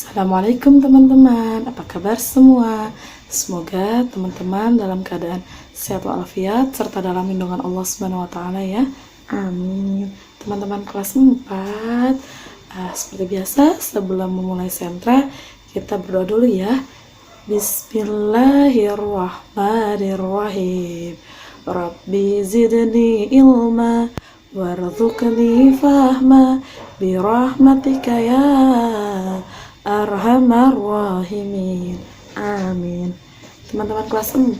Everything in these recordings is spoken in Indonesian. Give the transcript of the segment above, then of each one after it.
Assalamualaikum teman-teman, apa kabar semua? Semoga teman-teman dalam keadaan sehat walafiat serta dalam lindungan Allah Subhanahu wa taala ya. Amin. Teman-teman kelas 4, seperti biasa sebelum memulai sentra kita berdoa dulu ya. Bismillahirrahmanirrahim. Rabbi zidni ilma warzuqni fahma birahmatika ya Arhamar Rahimin. Amin. Teman-teman kelas 4,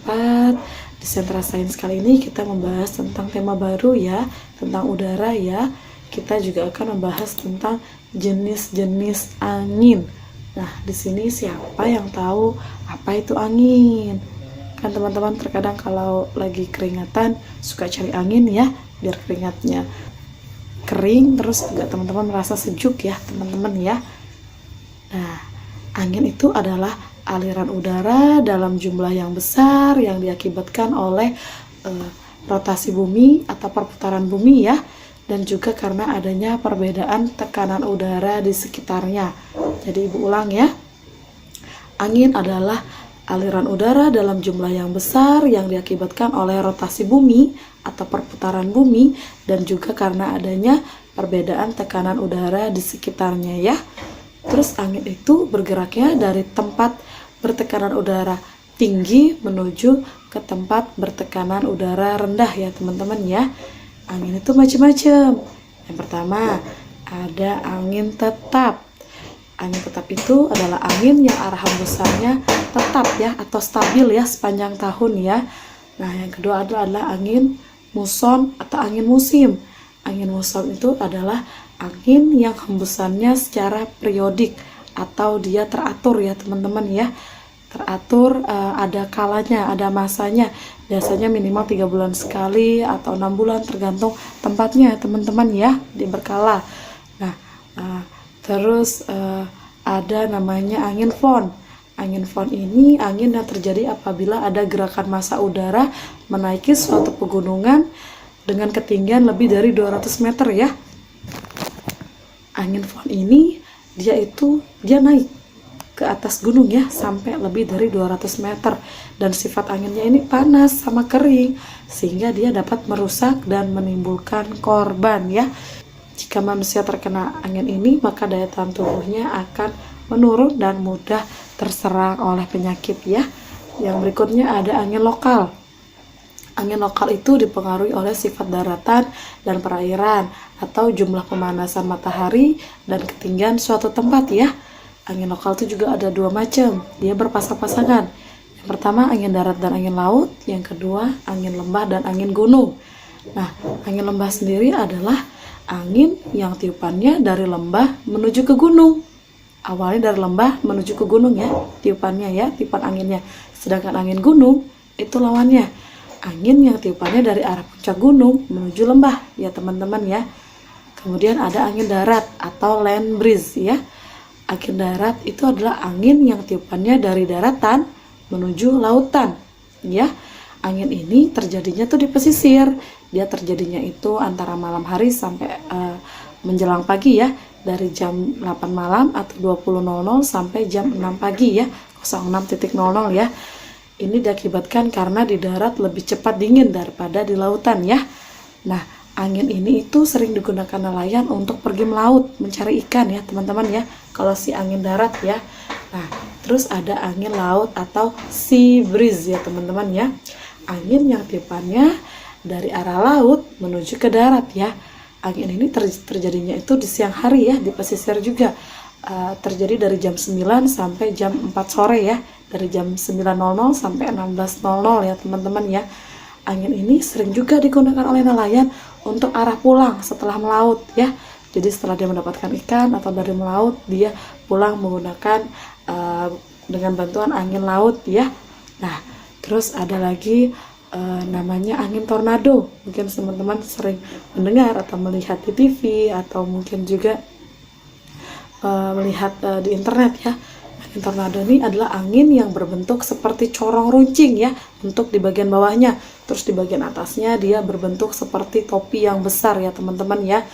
di sentra sains kali ini kita membahas tentang tema baru ya, tentang udara ya. Kita juga akan membahas tentang jenis-jenis angin. Nah, di sini siapa yang tahu apa itu angin? Kan teman-teman terkadang kalau lagi keringatan suka cari angin ya, biar keringatnya kering, terus juga teman-teman merasa sejuk ya teman-teman ya. Nah, angin itu adalah aliran udara dalam jumlah yang besar yang diakibatkan oleh rotasi bumi atau perputaran bumi ya, dan juga karena adanya perbedaan tekanan udara di sekitarnya. Jadi ibu ulang ya, angin adalah aliran udara dalam jumlah yang besar yang diakibatkan oleh rotasi bumi atau perputaran bumi, dan juga karena adanya perbedaan tekanan udara di sekitarnya ya. Terus angin itu bergeraknya dari tempat bertekanan udara tinggi menuju ke tempat bertekanan udara rendah ya teman-teman ya. Angin itu macam-macam. Yang pertama ada angin tetap. Angin tetap itu adalah angin yang arah hembusannya tetap ya atau stabil ya sepanjang tahun ya. Nah, yang kedua adalah angin muson atau angin musim. Angin muson itu adalah angin yang hembusannya secara periodik atau dia teratur ya teman-teman ya. Teratur, ada kalanya, ada masanya. Biasanya minimal 3 bulan sekali atau 6 bulan tergantung tempatnya teman-teman ya, di berkala. Nah, terus ada namanya angin fon. Angin fon ini angin yang terjadi apabila ada gerakan massa udara menaiki suatu pegunungan dengan ketinggian lebih dari 200 meter ya. Angin fon ini dia naik ke atas gunung ya sampai lebih dari 200 meter, dan sifat anginnya ini panas sama kering sehingga dia dapat merusak dan menimbulkan korban ya. Jika manusia terkena angin ini maka daya tahan tubuhnya akan menurun dan mudah terserang oleh penyakit ya. Yang berikutnya ada angin lokal. Angin lokal itu dipengaruhi oleh sifat daratan dan perairan atau jumlah pemanasan matahari dan ketinggian suatu tempat ya. Angin lokal itu juga ada dua macam, dia berpasang-pasangan. Yang pertama angin darat dan angin laut, yang kedua angin lembah dan angin gunung. Nah, angin lembah sendiri adalah angin yang tiupannya dari lembah menuju ke gunung. Awalnya dari lembah menuju ke gunung ya, tiupannya ya, tiupan anginnya. Sedangkan angin gunung itu lawannya, angin yang tiupannya dari arah puncak gunung menuju lembah ya teman-teman ya. Kemudian ada angin darat atau land breeze ya. Angin darat itu adalah angin yang tiupannya dari daratan menuju lautan ya. Angin ini terjadinya tuh di pesisir. Dia terjadinya itu antara malam hari sampai menjelang pagi ya, dari jam 8 malam atau 20.00 sampai jam 6 pagi ya, 06.00 ya. Ini diakibatkan karena di darat lebih cepat dingin daripada di lautan ya. Nah, angin ini itu sering digunakan nelayan untuk pergi melaut mencari ikan ya teman-teman ya, kalau si angin darat ya. Nah, terus ada angin laut atau sea breeze ya teman-teman ya. Angin yang tiupannya dari arah laut menuju ke darat ya. Angin ini terjadinya itu di siang hari ya, di pesisir juga. Terjadi dari jam 9 sampai jam 4 sore ya, dari jam 9.00 sampai 16.00 ya teman-teman ya. Angin ini sering juga digunakan oleh nelayan untuk arah pulang setelah melaut ya. Jadi setelah dia mendapatkan ikan atau dari melaut, dia pulang menggunakan dengan bantuan angin laut ya. Nah, terus ada lagi namanya angin tornado. Mungkin teman-teman sering mendengar atau melihat di TV atau mungkin juga melihat di internet ya. Angin tornado ini adalah angin yang berbentuk seperti corong runcing ya, untuk di bagian bawahnya. Terus di bagian atasnya dia berbentuk seperti topi yang besar ya teman-teman ya.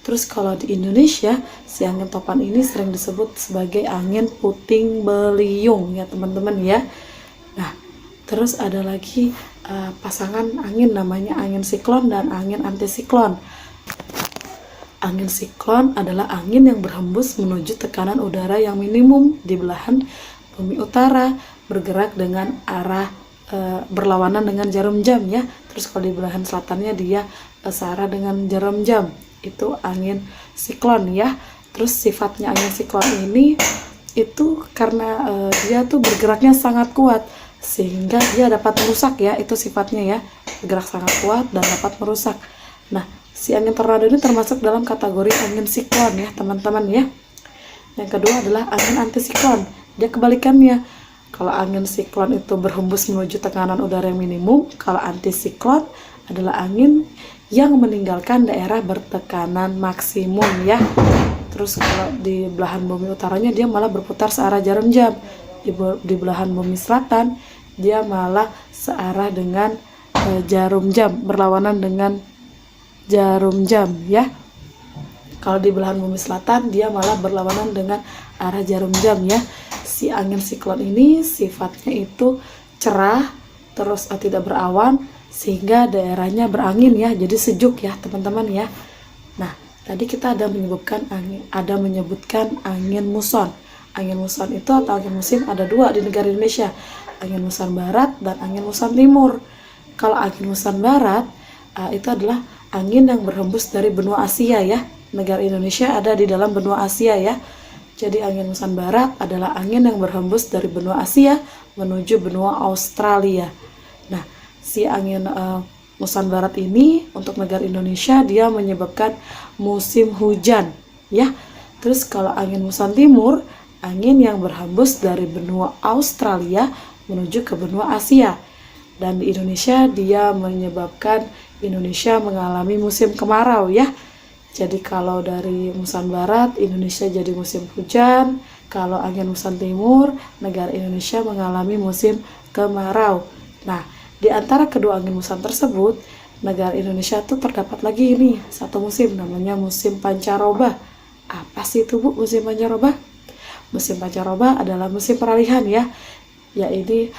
Terus kalau di Indonesia, si angin topan ini sering disebut sebagai angin puting beliung ya teman-teman ya. Nah, terus ada lagi pasangan angin namanya angin siklon dan angin antisiklon. Angin siklon adalah angin yang berhembus menuju tekanan udara yang minimum di belahan bumi utara, bergerak dengan arah berlawanan dengan jarum jam ya. Terus kalau di belahan selatannya dia searah dengan jarum jam. Itu angin siklon ya. Terus sifatnya angin siklon ini itu karena dia tuh bergeraknya sangat kuat sehingga dia dapat merusak ya, itu sifatnya ya, bergerak sangat kuat dan dapat merusak. Nah, si angin tornado ini termasuk dalam kategori angin siklon ya teman-teman ya. Yang kedua adalah angin antisiklon. Dia kebalikannya. Kalau angin siklon itu berhembus menuju tekanan udara yang minimum, kalau antisiklon adalah angin yang meninggalkan daerah bertekanan maksimum ya. Terus kalau di belahan bumi utaranya dia malah berputar searah jarum jam. Di belahan bumi selatan dia malah searah dengan jarum jam, berlawanan dengan jarum jam ya. Kalau di belahan bumi selatan dia malah berlawanan dengan arah jarum jam ya. Si angin siklon ini sifatnya itu cerah, terus tidak berawan, sehingga daerahnya berangin ya, jadi sejuk ya teman-teman ya. Nah, tadi kita ada menyebutkan angin muson. Angin muson itu atau angin musim ada dua di negara Indonesia, angin muson barat dan angin muson timur. Kalau angin muson barat itu adalah angin yang berhembus dari benua Asia ya. Negara Indonesia ada di dalam benua Asia ya. Jadi angin muson barat adalah angin yang berhembus dari benua Asia menuju benua Australia. Nah, si angin muson barat ini untuk negara Indonesia dia menyebabkan musim hujan ya. Terus kalau angin muson timur, angin yang berhembus dari benua Australia menuju ke benua Asia. Dan di Indonesia dia menyebabkan Indonesia mengalami musim kemarau ya. Jadi kalau dari muson barat Indonesia jadi musim hujan, kalau angin muson timur negara Indonesia mengalami musim kemarau. Nah, di antara kedua angin muson tersebut, negara Indonesia tuh terdapat lagi ini satu musim namanya musim pancaroba. Apa sih itu Bu musim pancaroba? Musim pancaroba adalah musim peralihan ya. Yaitu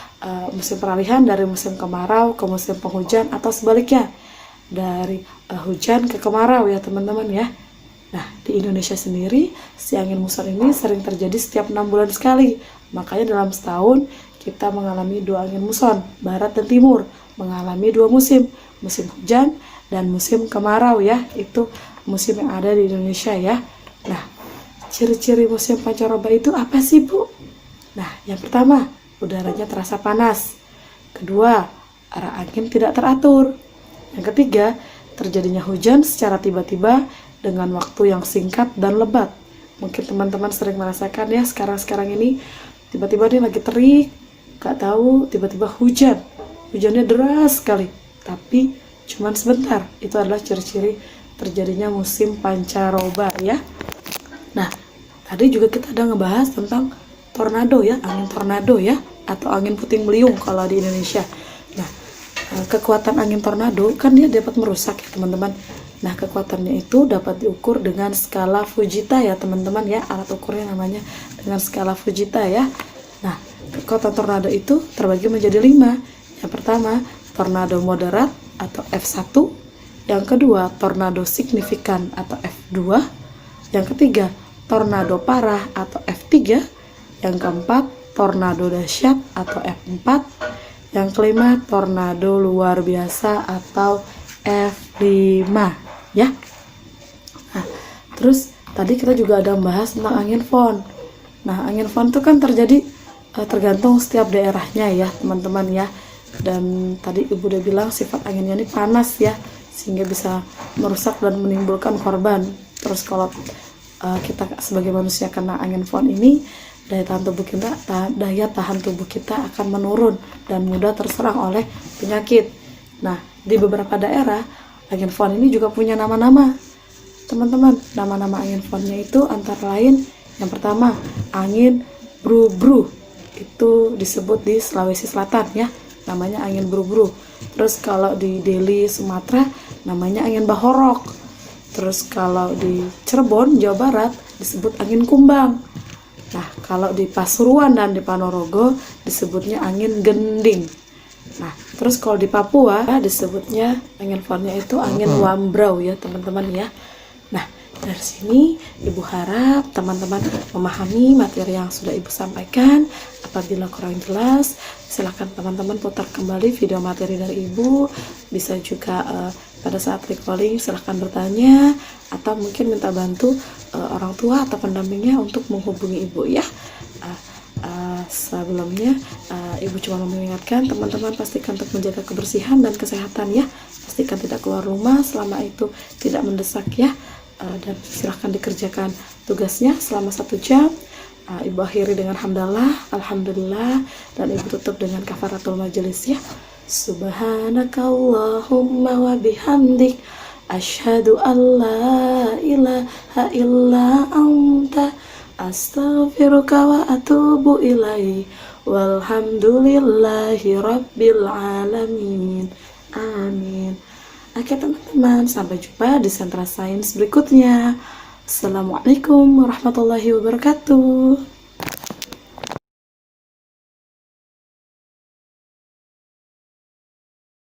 musim peralihan dari musim kemarau ke musim penghujan atau sebaliknya. Dari hujan ke kemarau ya teman-teman ya. Nah, di Indonesia sendiri si angin muson ini sering terjadi setiap 6 bulan sekali. Makanya dalam setahun kita mengalami dua angin muson, barat dan timur, mengalami dua musim, musim hujan dan musim kemarau ya. Itu musim yang ada di Indonesia ya. Nah, ciri-ciri musim pancaroba itu apa sih Bu? Nah, yang pertama, udaranya terasa panas. Kedua, arah angin tidak teratur. Yang ketiga, terjadinya hujan secara tiba-tiba dengan waktu yang singkat dan lebat. Mungkin teman-teman sering merasakan ya sekarang-sekarang ini tiba-tiba dia lagi terik, gak tahu tiba-tiba hujan. Hujannya deras sekali, tapi cuman sebentar. Itu adalah ciri-ciri terjadinya musim pancaroba ya. Nah, tadi juga kita ada ngebahas tentang tornado ya, angin tornado ya, atau angin puting beliung kalau di Indonesia. Nah, kekuatan angin tornado kan dia dapat merusak ya teman-teman. Nah, kekuatannya itu dapat diukur dengan skala Fujita ya teman-teman ya. Alat ukurnya namanya dengan skala Fujita ya. Nah, kekuatan tornado itu terbagi menjadi 5. Yang pertama, tornado moderat atau F1. Yang kedua, tornado signifikan atau F2. Yang ketiga, tornado parah atau F3. Yang keempat, tornado dahsyat atau F4. Yang kelima, tornado luar biasa atau F5 ya. Nah, terus tadi kita juga ada membahas tentang angin fon. Nah, angin fon itu kan terjadi tergantung setiap daerahnya ya teman-teman ya. Dan tadi Ibu udah bilang sifat anginnya ini panas ya, sehingga bisa merusak dan menimbulkan korban. Terus kalau kita sebagai manusia kena angin fon ini, daya tahan tubuh kita akan menurun dan mudah terserang oleh penyakit. Nah, di beberapa daerah angin fon ini juga punya nama-nama teman-teman. Nama-nama angin fonnya itu antara lain, yang pertama angin bru-bru, itu disebut di Sulawesi Selatan ya, namanya angin bru-bru. Terus kalau di Deli Sumatera namanya angin bahorok. Terus kalau di Cirebon, Jawa Barat disebut angin kumbang. Nah, kalau di Pasuruan dan di Ponorogo disebutnya angin gending. Nah, terus kalau di Papua disebutnya angin fonnya itu angin wambrau ya teman-teman ya. Nah, dari sini Ibu harap teman-teman memahami materi yang sudah Ibu sampaikan. Apabila kurang jelas, silakan teman-teman putar kembali video materi dari Ibu. Bisa juga pada saat recalling silahkan bertanya atau mungkin minta bantu orang tua atau pendampingnya untuk menghubungi Ibu ya. Sebelumnya Ibu cuma mengingatkan teman-teman pastikan untuk menjaga kebersihan dan kesehatan ya. Pastikan tidak keluar rumah selama itu tidak mendesak ya. Dan silahkan dikerjakan tugasnya selama 1 jam. Ibu akhiri dengan hamdalah, alhamdulillah, dan Ibu tutup dengan kafaratul majelis ya. Subhanakallahumma wa bihamdik asyhadu an la ilaha illa anta astaghfiruka wa atubu ilaih walhamdulillahi rabbil alamin. Amin. Oke teman-teman, sampai jumpa di Sentra Sains berikutnya. Assalamualaikum warahmatullahi wabarakatuh.